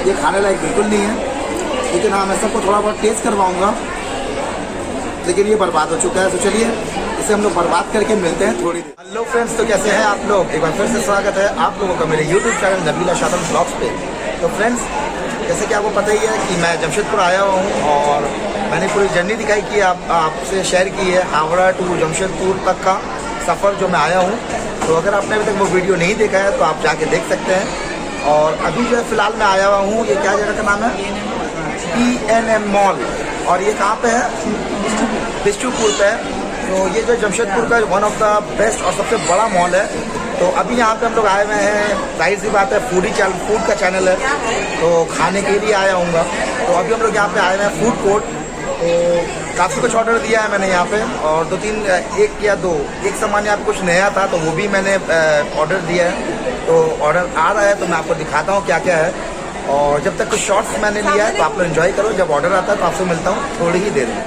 ये खाने लायक बिल्कुल नहीं है, लेकिन हाँ मैं सबको थोड़ा बहुत टेस्ट करवाऊँगा, लेकिन ये बर्बाद हो चुका है। तो चलिए इसे हम लोग बर्बाद करके मिलते हैं थोड़ी देर। हेलो फ्रेंड्स, तो कैसे हैं आप लोग? एक बार फिर से स्वागत है आप लोगों का मेरे यूट्यूब चैनल नबीला शादम ब्लॉग्स पे। तो फ्रेंड्स, जैसे कि आपको पता ही है कि मैं जमशेदपुर आया हुआ हूँ और मैंने पूरी जर्नी दिखाई की आपसे शेयर की है, हावड़ा टू जमशेदपुर तक का सफ़र जो मैं आया हूँ। तो अगर आपने अभी तक वो वीडियो नहीं देखा है तो आप जाके देख सकते हैं। और अभी जो है फ़िलहाल मैं आया हुआ हूँ, ये क्या जगह का नाम है? PNM mall. और ये कहाँ पे है? बिष्टुपुर पे है। तो ये जो जमशेदपुर का वन ऑफ द बेस्ट और सबसे बड़ा मॉल है। तो अभी यहाँ पे हम लोग आए हुए हैं, जाहिर सी बात है फूड का चैनल है तो खाने के लिए आया हूँगा। तो अभी हम लोग यहाँ पे आए हुए हैं फूड कोर्ट। तो काफ़ी कुछ ऑर्डर दिया है मैंने यहाँ पे, और दो तीन, एक या दो, एक सामान यहाँ पे कुछ नया था तो वो भी मैंने ऑर्डर दिया है। तो ऑर्डर आ रहा है तो मैं आपको दिखाता हूँ क्या क्या है। और जब तक कुछ शॉर्ट्स मैंने लिया है तो आप लोग एंजॉय करो। जब ऑर्डर आता है तो आपसे मिलता हूँ थोड़ी ही देर में।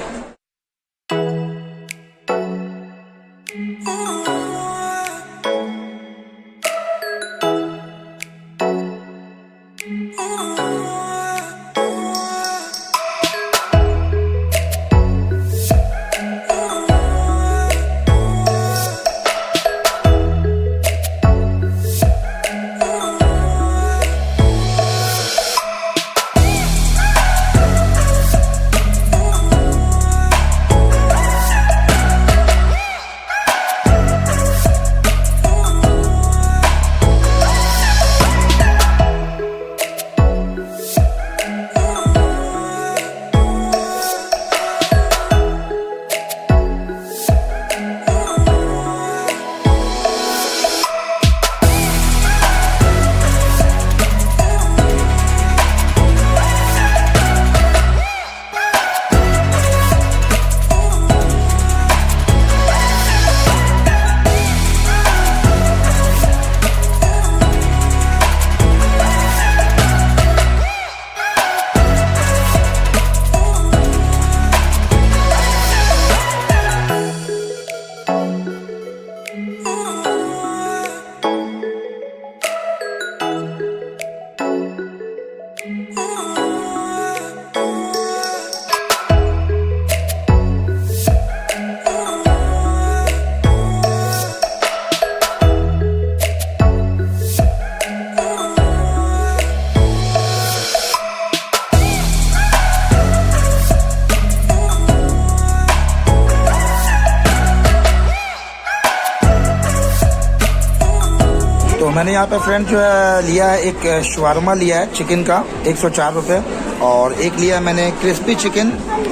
तो मैंने यहाँ पे फ्रेंड जो है लिया है, एक शवारमा लिया है चिकन का 104 रुपये, और एक लिया मैंने क्रिस्पी चिकन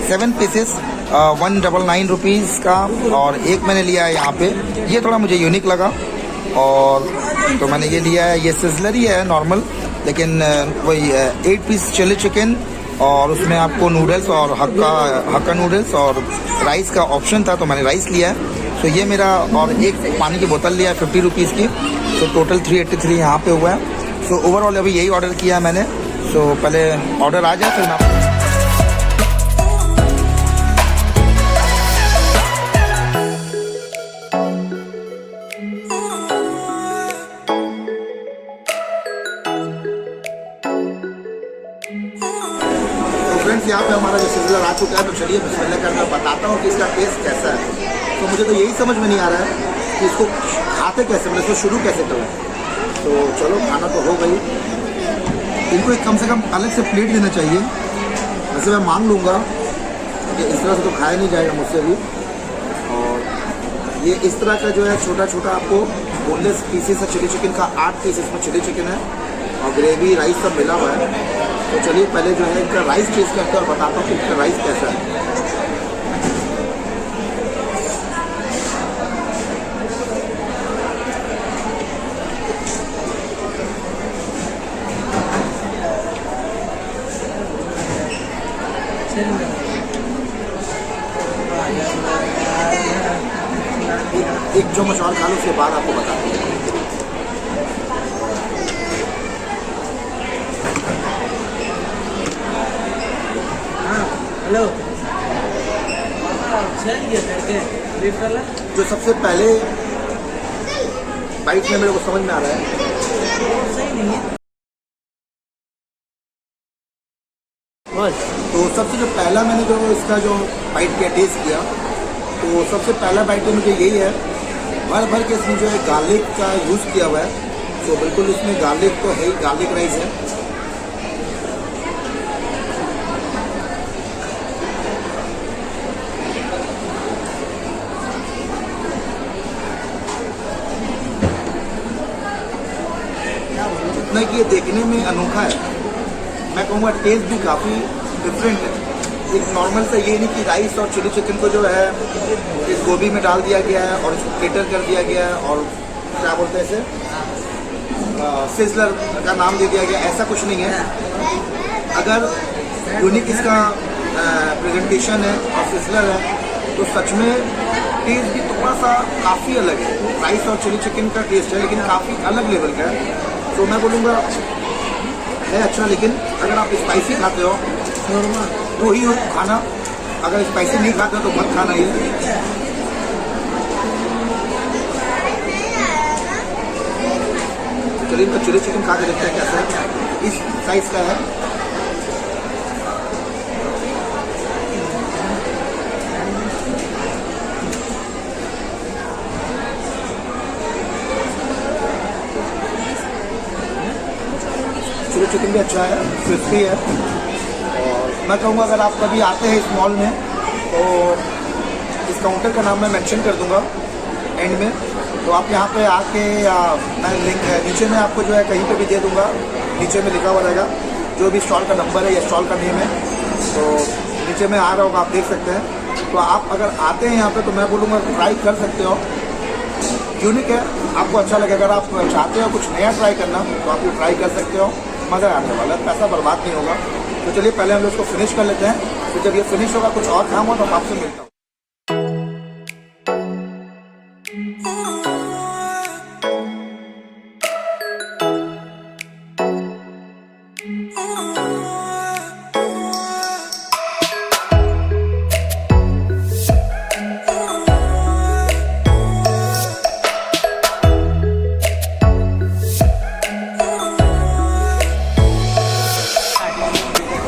7 पीसेस 199 रुपीज़ का, और एक मैंने लिया है यहाँ पे, ये थोड़ा मुझे यूनिक लगा। और तो मैंने ये लिया है, ये सिजलर ही है नॉर्मल, लेकिन वही 8 पीस चिली चिकन, और उसमें आपको नूडल्स और हक्का नूडल्स और राइस का ऑप्शन था तो मैंने राइस लिया है। तो ये मेरा, और एक पानी की बोतल लिया है 50 रुपीज़ की। तो टोटल 383 यहाँ पे हुआ है। सो ओवरऑल अभी यही ऑर्डर किया है मैंने। सो पहले ऑर्डर आ जाए फिर मैं फ्रेंड्स यहाँ पे हमारा जो सिजलर आ चुका है। तो चलिए बिस्मिल्लाह करके बताता हूँ कि इसका टेस्ट कैसा है। तो मुझे तो यही समझ में नहीं आ रहा है कि इसको खाते कैसे, मतलब इसको शुरू कैसे करूँ। तो चलो, खाना तो हो गई, इनको एक कम से कम अलग से प्लेट देना चाहिए। वैसे मैं मांग लूँगा कि इस तरह से तो खाया नहीं जाएगा मुझसे भी। और ये इस तरह का जो है छोटा छोटा आपको बोनलेस पीसेस है चिली चिकन का, 8 पीस इसमें चिली चिकन है, और ग्रेवी राइस सब मिला हुआ है। तो चलिए पहले जो है इनका राइस टेस्ट करके और बताता हूँ कि इनका राइस कैसा है। एक चम्मच और खा लो, उसके बाद आपको बताते हैं। हेलो, जो सबसे पहले बाइट में मेरे को समझ में आ रहा है, सही नहीं है। तो सबसे जो पहला मैंने जो इसका जो बाइट किया, टेस्ट किया, तो सबसे पहला बाइट में मुझे यही है, भर भर के इसमें जो है गार्लिक का यूज़ किया हुआ है। तो बिल्कुल इसमें गार्लिक तो है ही, गार्लिक राइस है। जितना कि ये देखने में अनोखा है, मैं कहूँगा टेस्ट भी काफ़ी डिफरेंट है। एक नॉर्मल से ये नहीं कि राइस और चिली चिकन को जो है इस गोभी में डाल दिया गया है और इसको केटर कर दिया गया है और क्या बोलते हैं इसे, सिजलर का नाम दे दिया गया, ऐसा कुछ नहीं है। अगर यूनिक इसका प्रेजेंटेशन है और सिजलर है तो सच में टेस्ट भी थोड़ा सा काफ़ी अलग है। राइस और चिली चिकन का टेस्ट है लेकिन काफ़ी अलग लेवल का है। तो मैं बोलूँगा है अच्छा, लेकिन अगर आप स्पाइसी खाते हो तो ही खाना, अगर स्पाइसी नहीं खाते हो तो मत खाना ये। चलिए इनका चिली चिकन खा के देखते हैं कैसा है, इस साइज का है। चिली चिकन भी अच्छा है, क्रिस्पी है। और मैं कहूँगा अगर आप कभी आते हैं इस मॉल में तो इस काउंटर का नाम मैं मेंशन कर दूँगा एंड में, तो आप यहाँ पे आके मैं लिंक नीचे में आपको जो है कहीं पे भी दे दूँगा, नीचे में लिखा हुआ रहेगा जो भी स्टॉल का नंबर है या स्टॉल का नेम है, तो नीचे में आ रहा होगा, आप देख सकते हैं। तो आप अगर आते हैं यहाँ पे तो मैं बोलूँगा ट्राई कर सकते हो, यूनिक है, आपको अच्छा लगेगा। अगर आप चाहते हो कुछ नया ट्राई करना तो आप ये ट्राई कर सकते हो, मज़ा आने वाला है, पैसा बर्बाद नहीं होगा। तो चलिए पहले हम लोग इसको फिनिश कर लेते हैं, फिर जब ये फिनिश होगा कुछ और काम हो तो आपसे मिलता हूँ।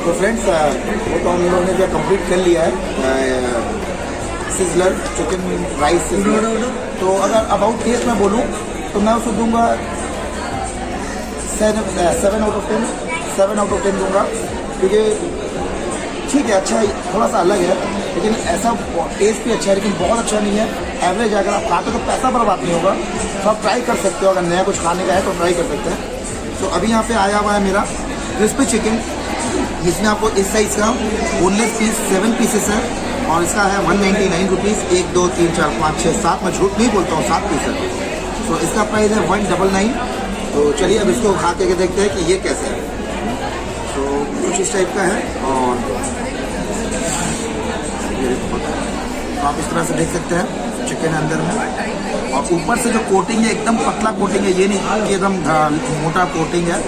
तो फ्रेंड्स वो तो हम लोगों ने जो कंप्लीट कर लिया है सिजलर चिकन राइस सिजलर। तो अगर अबाउट टेस्ट मैं बोलूँ तो मैं उसको दूंगा 7 आउट ऑफ 10, 7 आउट ऑफ 10 दूंगा, क्योंकि ठीक है, अच्छा है, थोड़ा सा अलग है, लेकिन ऐसा टेस्ट भी अच्छा है, लेकिन बहुत अच्छा नहीं है, एवरेज। अगर आप खाते तो पैसा बर्बाद नहीं होगा, तो आप ट्राई कर सकते हो, अगर नया कुछ खाने का है तो ट्राई कर सकते हैं। तो अभी यहाँ पे आया हुआ है मेरा क्रिस्पी चिकन, जिसमें आपको इस साइज़ का बोनलेस पीस 7 पीसेस है और इसका है 199 रुपीज़। 1 2 3 4 5 6 7, मैं झूठ नहीं बोलता हूँ, 7 पीस है। तो इसका प्राइस है 199। तो चलिए अब इसको खा के देखते हैं कि ये कैसे है। तो कुछ इस टाइप का है और तो आप इस तरह से देख सकते हैं चिकन अंदर में, और ऊपर से जो कोटिंग है एकदम पतला कोटिंग है, ये नहीं कि एकदम मोटा कोटिंग है,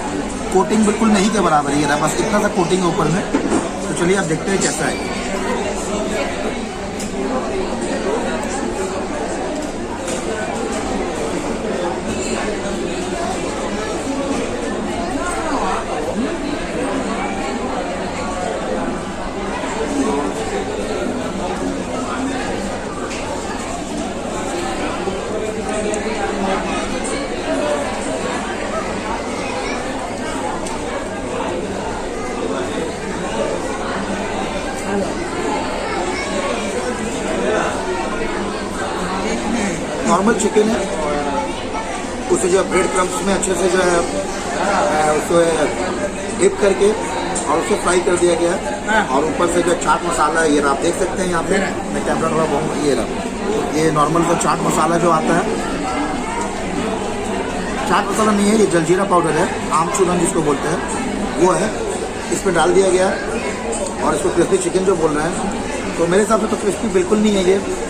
कोटिंग बिल्कुल नहीं के बराबर ही है, बस इतना सा कोटिंग है ऊपर में। तो चलिए आप देखते हैं कैसा है। नॉर्मल चिकन है, उसे जो है ब्रेड क्रम्स में अच्छे से जो है उसको डिप करके और उसको फ्राई कर दिया गया है, और ऊपर से जो चाट मसाला है, ये आप देख सकते हैं यहाँ पे, मैं कैमरा थोड़ा बहुत, ये रहा, ये नॉर्मल जो चाट मसाला जो आता है, चाट मसाला नहीं है, ये जलजीरा पाउडर है, आमचूरन जिसको बोलते हैं, वो है, इस पर डाल दिया गया है। और इसको क्रिस्पी चिकन जो बोल रहे हैं, तो मेरे हिसाब से तो क्रिस्पी बिल्कुल नहीं है, ये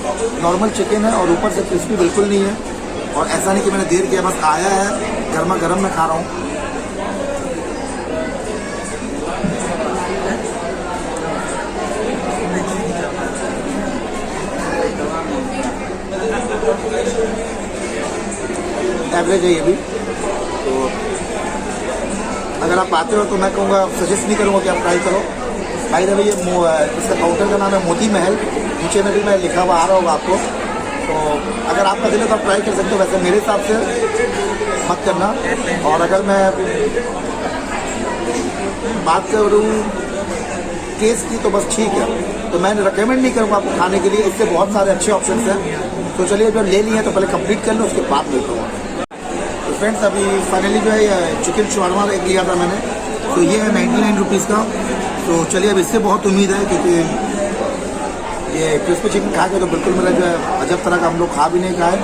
नॉर्मल चिकन है और ऊपर से क्रिस्पी बिल्कुल नहीं है। और ऐसा नहीं कि मैंने देर किया, बस आया है, गर्मा गर्म मैं खा रहा हूँ। एवरेज है ये भी। तो अगर आप आते हो तो मैं कहूँगा, सजेस्ट नहीं करूँगा कि आप ट्राई करो, भाई रवि ये इसका काउंटर का नाम है मोती महल, नीचे में भी मैं लिखा हुआ आ रहा होगा आपको। तो अगर आपका दिल है तो आप ट्राई कर सकते हो, वैसे मेरे हिसाब से मत करना। और अगर मैं बात करूँ टेस्ट की तो बस ठीक है, तो मैं रिकमेंड नहीं करूँगा आपको खाने के लिए, इससे बहुत सारे अच्छे ऑप्शन हैं। तो चलिए जो ले लिए हैं तो पहले कंप्लीट कर लो, उसके बाद मिलता हूँ। तो फ्रेंड्स अभी फाइनली जो है चिकन शवारमा एक लिया था मैंने, तो ये है 99 रुपीज़ का। तो चलिए अब इससे बहुत उम्मीद है, क्योंकि ये क्रिस्पी चिकन खा के तो बिल्कुल मेरा जो है अजब तरह का हम लोग खा भी नहीं खाए,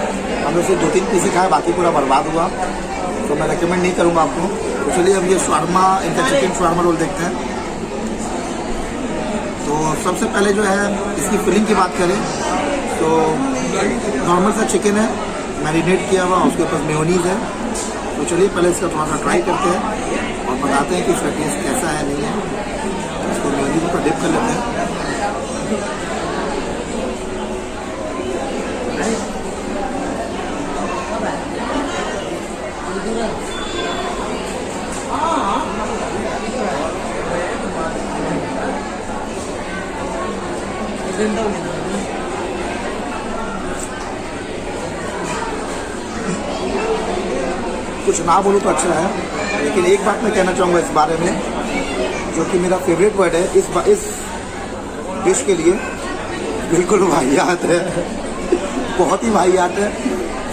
हम लोग सिर्फ 2-3 पीस ही खाए, बाकी पूरा बर्बाद हुआ। तो मैं रिकमेंड नहीं करूँगा आपको। तो चलिए अब ये शवारमा, इनका चिकन शवारमा रोल देखते हैं। तो सबसे पहले जो है इसकी फिलिंग की बात करें तो नॉर्मल सा चिकन है, मैरिनेट किया हुआ, उसके ऊपर मेयोनीज है। तो चलिए पहले इसका थोड़ा सा ट्राई करते हैं और बताते हैं कि इसका टेस्ट कैसा है नहीं है। इसको मेयोनीज को डिप कर लेते हैं। कुछ ना बोलूँ तो अच्छा है, लेकिन एक बात मैं कहना चाहूँगा इस बारे में, जो कि मेरा फेवरेट वर्ड है इस डिश के लिए, बिल्कुल वाहियात है, बहुत ही वाहियात है।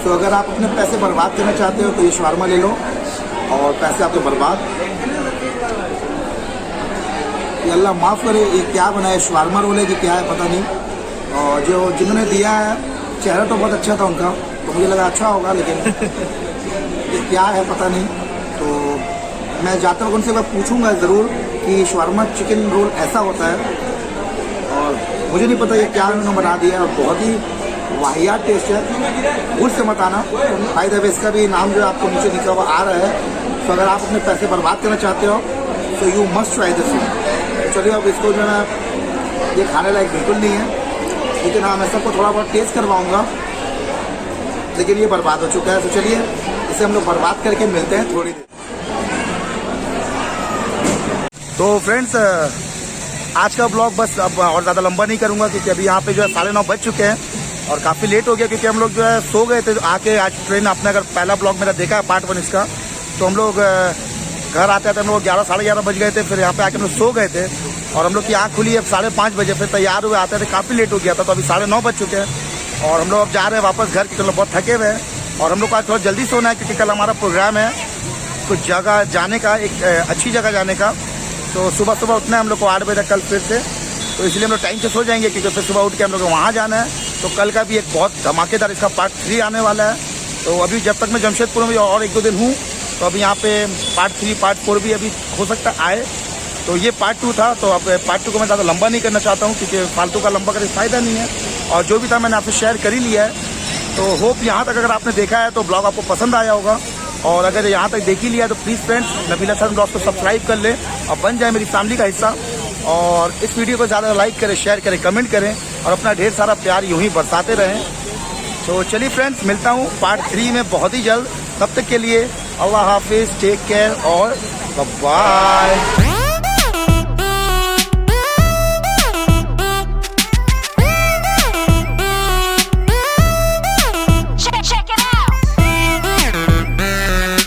तो अगर आप अपने पैसे बर्बाद करना चाहते हो तो ये शवारमा ले लो, और पैसे आपके बर्बाद। ये अल्लाह माफ़ करे, ये क्या बना है, शवारमा रोल है कि क्या है पता नहीं। और जो जिन्होंने दिया है चेहरा तो बहुत अच्छा था उनका, तो मुझे लगा अच्छा होगा, लेकिन ये क्या है पता नहीं। तो मैं जाते वक्त उनसे मैं पूछूंगा ज़रूर कि शवारमा चिकन रोल ऐसा होता है, और मुझे नहीं पता ये क्या उन्होंने बना दिया, और बहुत ही वाहियात टेस्ट है, भूल से मत आना। भाई दबे इसका भी नाम जो है आपको नीचे लिखा हुआ आ रहा है। तो अगर आप अपने पैसे बर्बाद करना चाहते हो तो यू मस्ट ट्राई दिस। चलिए अब इसको जो है ये खाने लायक बिल्कुल नहीं है, लेकिन हाँ मैं सबको थोड़ा बहुत टेस्ट करवाऊँगा, लेकिन ये बर्बाद हो चुका है। तो चलिए इसे हम लोग बर्बाद करके मिलते हैं थोड़ी देर। तो फ्रेंड्स आज का ब्लॉग बस अब और ज़्यादा लंबा नहीं करूँगा, क्योंकि अभी यहाँ पे जो है 9:30 बज चुके हैं और काफ़ी लेट हो गया, क्योंकि हम लोग जो है सो गए थे आके। आज ट्रेन आपने अगर पहला ब्लॉग मेरा देखा है पार्ट 1 इसका, तो हम लोग घर आते थे हम लोग 11, 11:30 बज गए थे। फिर यहाँ पे आके हम लोग सो गए थे, और हम लोग की आँख खुली अब 5:30 बजे, फिर तैयार हुए आते थे, काफ़ी लेट हो गया था। तो अभी 9:30 बज चुके हैं और हम लोग अब जा रहे हैं वापस घर, क्योंकि हम लोग बहुत थके हुए हैं। और हम लोग को आज थोड़ा जल्दी सोना है, क्योंकि कल हमारा प्रोग्राम है कुछ जगह जाने का, एक अच्छी जगह जाने का। तो सुबह सुबह उठना है हम लोग को 8 बजे तक कल फिर से, तो इसलिए हम लोग टाइम से सो जाएंगे, क्योंकि फिर सुबह उठ के हम लोग को वहाँ जाना है। तो कल का भी एक बहुत धमाकेदार इसका पार्ट 3 आने वाला है। तो अभी जब तक मैं जमशेदपुर में और 1-2 दिन हूँ, तो अभी यहाँ पे पार्ट 3, पार्ट 4 भी अभी हो सकता आए। तो ये पार्ट 2 था, तो अब पार्ट 2 को मैं ज़्यादा लंबा नहीं करना चाहता हूँ, क्योंकि फालतू का लंबा करके फ़ायदा नहीं है। और जो भी था मैंने आपसे शेयर कर ही लिया है। तो होप यहाँ तक अगर आपने देखा है तो ब्लॉग आपको पसंद आया होगा, और अगर यहाँ तक देख ही लिया तो please friends Nabeel Hasan blog को सब्सक्राइब कर लें और बन जाए मेरी फैमिली का हिस्सा। और इस वीडियो को ज़्यादा लाइक करें, शेयर करें, कमेंट करें, और अपना ढेर सारा प्यार यूँ ही बरसाते रहें। तो चलिए फ्रेंड्स मिलता हूँ पार्ट 3 में बहुत ही जल्द। तब तक के लिए अल्लाह हाफिज़, टेक केयर और बाय।